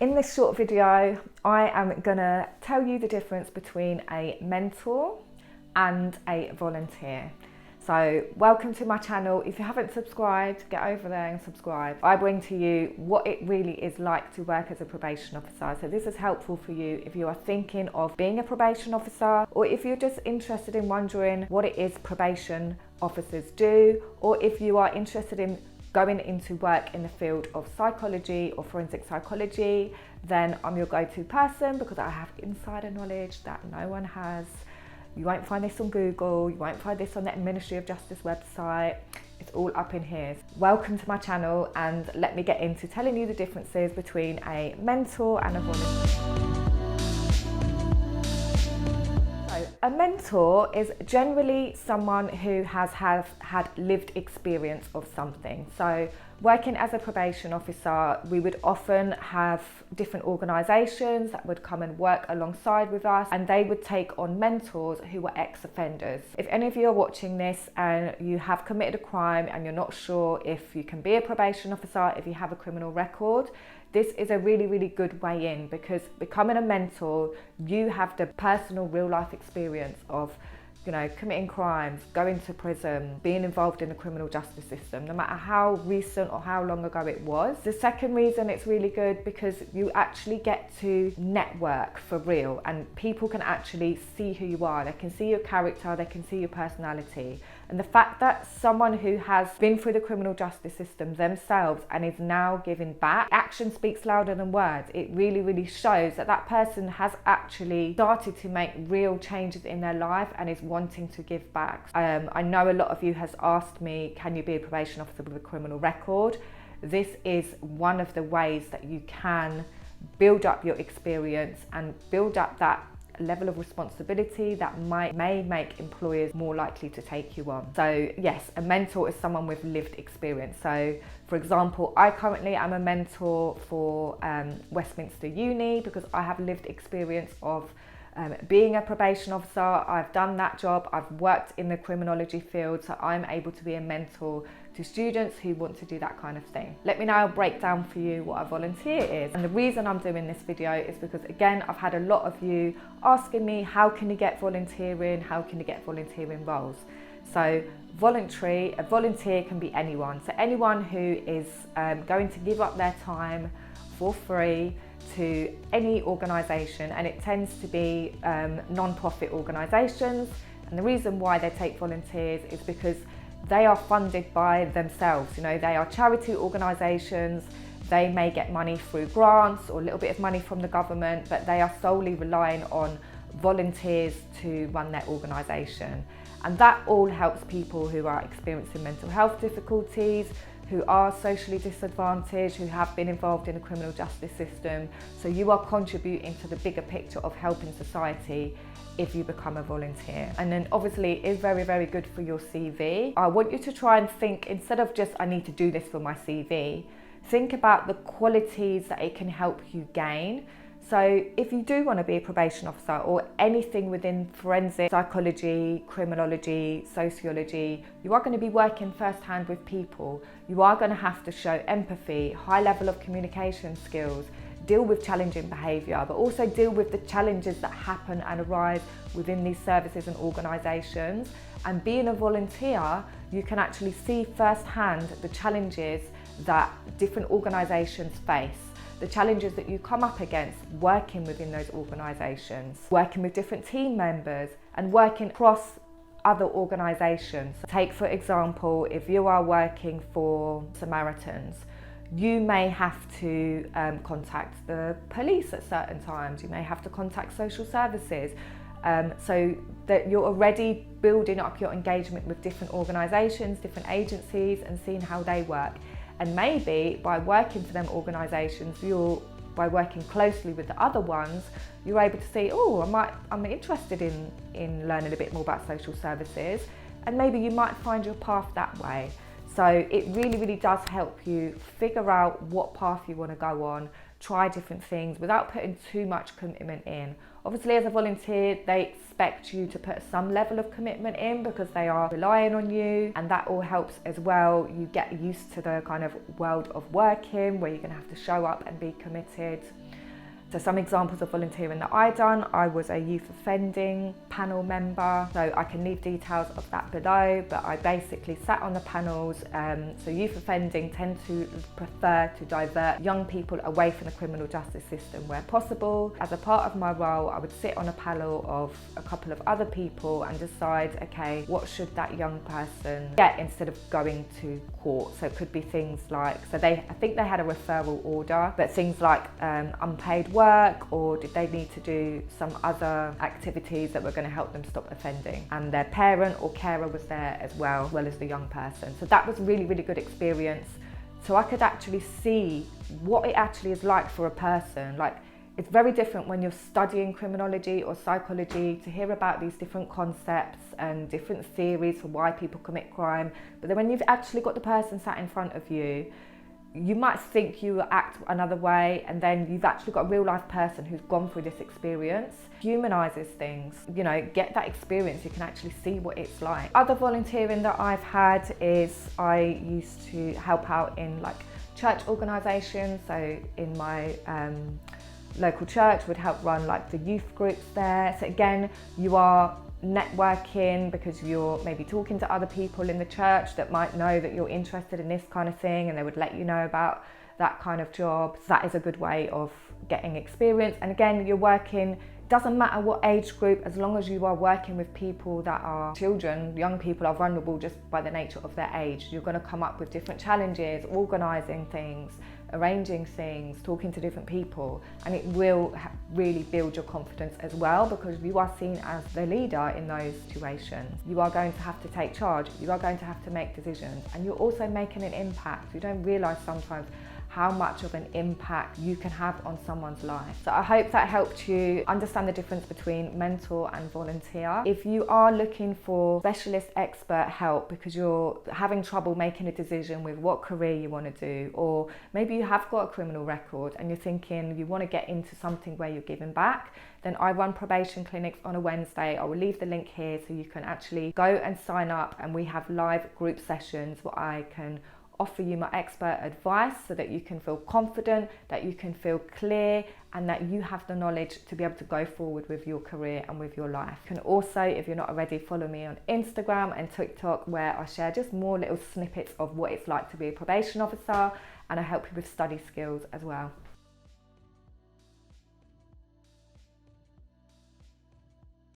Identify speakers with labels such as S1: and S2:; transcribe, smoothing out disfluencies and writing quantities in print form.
S1: In this short video, I am gonna tell you the difference between a mentor and a volunteer. So welcome to my channel. If you haven't subscribed, get over there and subscribe. I bring to you what it really is like to work as a probation officer. So this is helpful for you if you are thinking of being a probation officer, or if you're just interested in wondering what it is probation officers do, or if you are interested in going into work in the field of psychology or forensic psychology, then I'm your go-to person because I have insider knowledge that no one has. You won't find this on Google, you won't find this on the Ministry of Justice website. It's all up in here. Welcome to my channel, and let me get into telling you the differences between a mentor and a volunteer. A mentor is generally someone who has had lived experience of something. So working as a probation officer, we would often have different organisations that would come and work alongside with us, and they would take on mentors who were ex-offenders. If any of you are watching this and you have committed a crime and you're not sure if you can be a probation officer, if you have a criminal record, this is a really, really good way in, because becoming a mentor, you have the personal real life experience of, you know, committing crimes, going to prison, being involved in the criminal justice system, no matter how recent or how long ago it was. The second reason it's really good, because you actually get to network for real, and people can actually see who you are. They can see your character, they can see your personality. And the fact that someone who has been through the criminal justice system themselves and is now giving back, action speaks louder than words. It really, really shows that that person has actually started to make real changes in their life and is wanting to give back. I know a lot of you has asked me, can you be a probation officer with a criminal record? This is one of the ways that you can build up your experience and build up that level of responsibility that may make employers more likely to take you on. So yes, a mentor is someone with lived experience. So for example, I currently am a mentor for Westminster Uni, because I have lived experience of being a probation officer. I've done that job, I've worked in the criminology field, so I'm able to be a mentor to students who want to do that kind of thing. Let me now break down for you what a volunteer is. And the reason I'm doing this video is because, again, I've had a lot of you asking me, how can you get volunteering? How can you get volunteering roles? So a volunteer can be anyone. So anyone who is going to give up their time for free to any organisation, and it tends to be non-profit organisations. And the reason why they take volunteers is because they are funded by themselves. You know, they are charity organisations. They may get money through grants or a little bit of money from the government, but they are solely relying on volunteers to run their organisation. And that all helps people who are experiencing mental health difficulties, who are socially disadvantaged, who have been involved in the criminal justice system. So you are contributing to the bigger picture of helping society if you become a volunteer. And then obviously it is very, very good for your CV. I want you to try and think, instead of just, I need to do this for my CV, think about the qualities that it can help you gain. So if you do want to be a probation officer or anything within forensic psychology, criminology, sociology, you are going to be working firsthand with people. You are going to have to show empathy, high level of communication skills, deal with challenging behaviour, but also deal with the challenges that happen and arise within these services and organisations. And being a volunteer, you can actually see firsthand the challenges that different organisations face, the challenges that you come up against working within those organisations, working with different team members and working across other organisations. Take, for example, if you are working for Samaritans, you may have to contact the police at certain times, you may have to contact social services, so that you're already building up your engagement with different organisations, different agencies, and seeing how they work. And maybe by working for them organisations, by working closely with the other ones, you're able to see, oh, I'm interested in learning a bit more about social services, and maybe you might find your path that way. So it really, really does help you figure out what path you want to go on, try different things without putting too much commitment in. Obviously, as a volunteer, they expect you to put some level of commitment in because they are relying on you, and that all helps as well. You get used to the kind of world of working where you're going to have to show up and be committed. So some examples of volunteering that I done, I was a youth offending panel member, so I can leave details of that below, but I basically sat on the panels. So youth offending tend to prefer to divert young people away from the criminal justice system where possible. As a part of my role, I would sit on a panel of a couple of other people and decide, okay, what should that young person get instead of going to court? So it could be things like, I think they had a referral order, but things like unpaid work, or did they need to do some other activities that were going to help them stop offending, and their parent or carer was there as well as the young person. So that was a really, really good experience. So I could actually see what it actually is like for a person. Like, it's very different when you're studying criminology or psychology to hear about these different concepts and different theories for why people commit crime, but then when you've actually got the person sat in front of you, you might think you act another way, and then you've actually got a real life person who's gone through this experience. Humanises things, get that experience, you can actually see what it's like. Other volunteering that I've had is I used to help out in like church organisations. So in my local church would help run like the youth groups there. So again, you are networking because you're maybe talking to other people in the church that might know that you're interested in this kind of thing, and they would let you know about that kind of job. So that is a good way of getting experience. And again, you're working, doesn't matter what age group, as long as you are working with people that are children. Young people are vulnerable just by the nature of their age. You're going to come up with different challenges, organising things, arranging things, talking to different people, and it will really build your confidence as well, because you are seen as the leader in those situations. You are going to have to take charge, you are going to have to make decisions, and you're also making an impact. You don't realise sometimes how much of an impact you can have on someone's life. So I hope that helped you understand the difference between mentor and volunteer. If you are looking for specialist expert help because you're having trouble making a decision with what career you want to do, or maybe you have got a criminal record and you're thinking you want to get into something where you're giving back, then I run probation clinics on a Wednesday. I will leave the link here so you can actually go and sign up, and we have live group sessions where I can offer you my expert advice so that you can feel confident, that you can feel clear, and that you have the knowledge to be able to go forward with your career and with your life. You can also, if you're not already, follow me on Instagram and TikTok, where I share just more little snippets of what it's like to be a probation officer, and I help you with study skills as well.